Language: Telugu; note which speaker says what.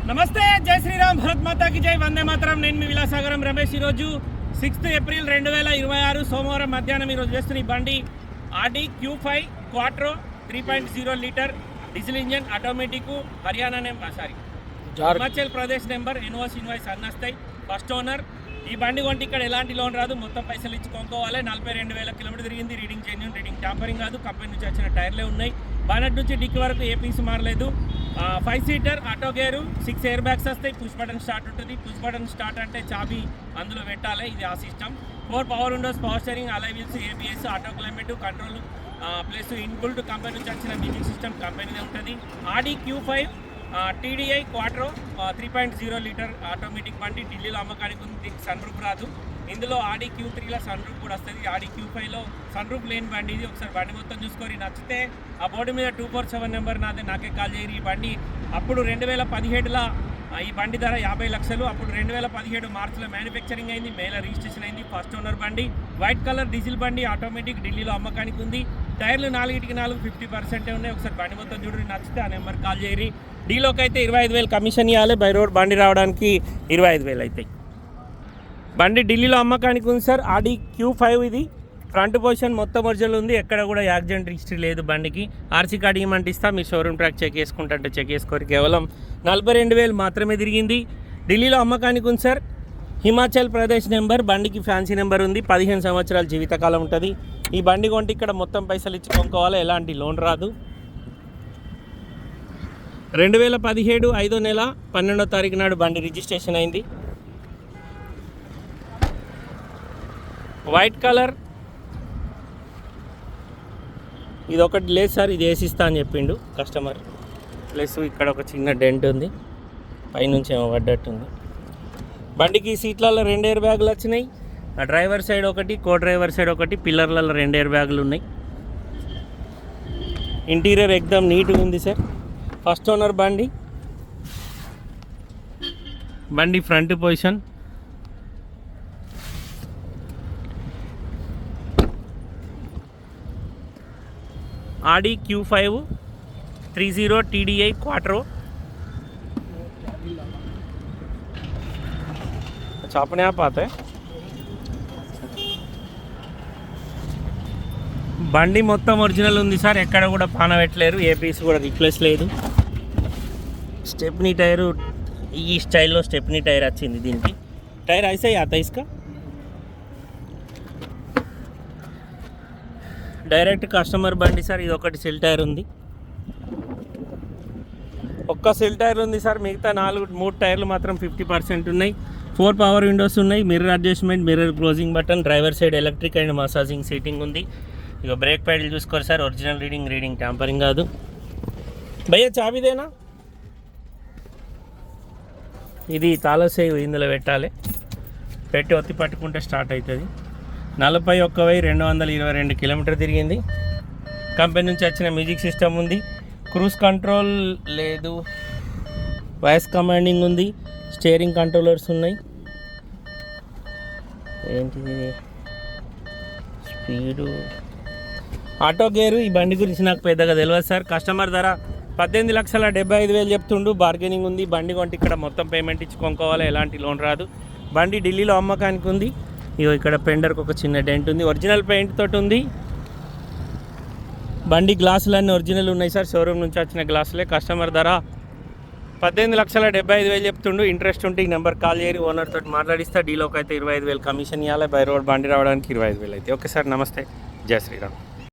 Speaker 1: నమస్తే, జై శ్రీరామ్, భరత్ మాతాకి జై, వందే మాతరం. నేను మీ విలాసాగరం రమేష్. ఈరోజు 6 ఏప్రిల్ 2026 సోమవారం మధ్యాహ్నం ఈరోజు వేస్తున్న ఈ బండి RD Q5 Quadro 3.0 litre diesel engine, automatic, Haryana Himachal Pradesh number, invoice అన్నీ వస్తాయి. First owner. ఈ బండి కొంటే ఇక్కడ ఎలాంటి లోన్ రాదు, మొత్తం పైసలు ఇచ్చి కొనుక్కోవాలి. 42,000 కిలోమీటర్ తిరిగింది. రీడింగ్ జెన్యూన్, రీడింగ్ ట్యాంపరింగ్ కాదు. కంపెనీ నుంచి వచ్చిన టైర్లే ఉన్నాయి. బానెట్ నుంచి డిక్కి వరకు ఏ పీస్ మారలేదు. 5 seater, auto gear, 6 air bags వస్తాయి. పుష్ బటన్ స్టార్ట్ ఉంటుంది. పుష్ బటన్ స్టార్ట్ అంటే చాబీ అందులో పెట్టాలి, ఇది ఆ system. 4 power Windows, power steering, అలై wheels, ABS, auto climate control plus inbuilt company నుంచి వచ్చిన మ్యూజిక్ సిస్టమ్ కంపెనీదే ఉంటుంది. RD Q5 TDI Quadro 3.0 litre automatic బండి ఢిల్లీలో అమ్మకానికి ఉంది. దీనికి సన్ రూఫ్ రాదు. ఇందులో ఆర్డీ Q3లో సన్ రూఫ్ కూడా వస్తుంది. ఆర్డీ Q5లో సన్ రూఫ్ లేని బండి ఇది. ఒకసారి బండి మొత్తం చూసుకొని నచ్చితే ఆ బోర్డు మీద 247 నెంబర్ నాకే కాల్ చేయరు. ఈ బండి అప్పుడు 2017లో ఈ బండి ధర 50 లక్షలు. అప్పుడు 2017 మార్చిలో మ్యానుఫ్యాక్చరింగ్ అయింది, మేలో రిజిస్ట్రేషన్ అయింది. ఫస్ట్ ఓనర్ బండి, వైట్ కలర్ డీజిల్ బండి, ఆటోమేటిక్, ఢిల్లీలో అమ్మకానికి ఉంది. టైర్లు 4/4 50% ఉన్నాయి. ఒకసారి బండి మొత్తం చూడండి, నచ్చితే ఆ నెంబర్ కాల్ చేయరి. డీలోకి అయితే 25,000 కమిషన్ ఇవ్వాలి. బై రోడ్ బండి రావడానికి 25,000 అవుతాయి. బండి ఢిల్లీలో అమ్మకానికి ఉంది సార్. ఆర్డీ Q5 ఇది. ఫ్రంట్ పొజిషన్ మొత్తం ఒరిజినల్ ఉంది. ఎక్కడ కూడా యాక్సిడెంట్ హిస్టరీ లేదు బండికి. ఆర్సీ కార్డు ఇవ్వమంటే ఇస్తా, మీరు షోరూమ్ ట్రాక్ చెక్ చేసుకుంటే చెక్ చేసుకోరు. కేవలం 42,000 మాత్రమే తిరిగింది. ఢిల్లీలో అమ్మకానికి ఉంది సార్. హిమాచల్ ప్రదేశ్ నెంబర్, బండికి ఫ్యాన్సీ నెంబర్ ఉంది. 15 సంవత్సరాల జీవితకాలం ఉంటుంది. ఈ బండి కొంటే ఇక్కడ మొత్తం పైసలు ఇచ్చి కొనుక్కోవాలి, ఎలాంటి లోన్ రాదు. 2017 5వ నెల 12వ తారీఖు నాడు బండి రిజిస్ట్రేషన్ అయింది. White colour. ఇది ఒకటి లేదు సార్, ఇది వేసిస్తా అని చెప్పిండు కస్టమర్. ప్లస్ ఇక్కడ ఒక చిన్న డెంట్ ఉంది, పైనుంచి ఏమో పడ్డట్టుంది. బండికి సీట్లలో 2 ఎయిర్ బ్యాగులు వచ్చినాయి. డ్రైవర్ సైడ్ ఒకటి, కో డ్రైవర్ సైడ్ ఒకటి, పిల్లర్లలో 2 ఎయిర్ బ్యాగులు ఉన్నాయి. ఇంటీరియర్ ఎక్దమ్ నీట్గా ఉంది సార్. ఫస్ట్ ఓనర్ బండి. బండి front position. RD Q5 30 TDI quattro. अच्छा, अपने आप आता है. బండి మొత్తం ఒరిజినల్ ఉంది సార్, ఎక్కడ కూడా పాన పెట్టలేరు. ఏ పీస్ కూడా రిప్లేస్ లేదు. స్టెప్నీ టైరు ఈ స్టైల్లో స్టెప్నీ టైర్ వచ్చింది దీనికి. టైర్ ఐసా ही आता है इसका. డైరెక్ట్ కస్టమర్ బండి సార్. ఇది ఒకటి సెల్ టైర్ ఉంది, ఒక్క సెల్ టైర్ ఉంది సార్. మిగతా 3 టైర్లు మాత్రం 50% ఉన్నాయి. 4 పవర్ విండోస్ ఉన్నాయి. Mirror adjustment, mirror closing button, driver side electric and massaging seating ఉంది. ఇక బ్రేక్ ప్యాడ్లు చూసుకోరు సార్, ఒరిజినల్ రీడింగ్ ట్యాంపరింగ్ కాదు. భయ్యా చాబీదేనా? ఇది తాళసేవ్ ఇందులో పెట్టాలి. పెట్టి ఒత్తి పట్టుకుంటే స్టార్ట్ అవుతుంది. 41,222 కిలోమీటర్ తిరిగింది. కంపెనీ నుంచి వచ్చిన మ్యూజిక్ సిస్టమ్ ఉంది. క్రూజ్ కంట్రోల్ లేదు, వాయిస్ కమాండింగ్ ఉంది, స్టీరింగ్ కంట్రోలర్స్ ఉన్నాయి. ఏంటిది స్పీడు, ఆటో గేరు. ఈ బండి గురించి నాకు పెద్దగా తెలియదు సార్. కస్టమర్ ధర 18,75,000 చెప్తుండు. బార్గెనింగ్ ఉంది. బండి కొంటే ఇక్కడ మొత్తం పేమెంట్ ఇచ్చి కొనుక్కోవాలి, ఎలాంటి లోన్ రాదు. బండి ఢిల్లీలో అమ్మకానికి ఉంది. ఇగో ఇక్కడ పెండర్కి ఒక చిన్న డెంట్ ఉంది. ఒరిజినల్ పెయింట్ తోటి ఉంది. బండి గ్లాసులన్నీ ఒరిజినల్ ఉన్నాయి సార్, షోరూమ్ నుంచి వచ్చిన గ్లాసులే. కస్టమర్ ధర 18,75,000 చెప్తుండు. ఇంట్రెస్ట్ ఉంటే ఈ నెంబర్ కాల్ చేయరి, ఓనర్ తోటి మాట్లాడిస్తా. డీలోకి అయితే 25,000 కమిషన్ ఇవ్వాలి. బై రోడ్ బండి రావడానికి 25,000 అయితే. ఓకే సార్, నమస్తే, జై శ్రీరామ్.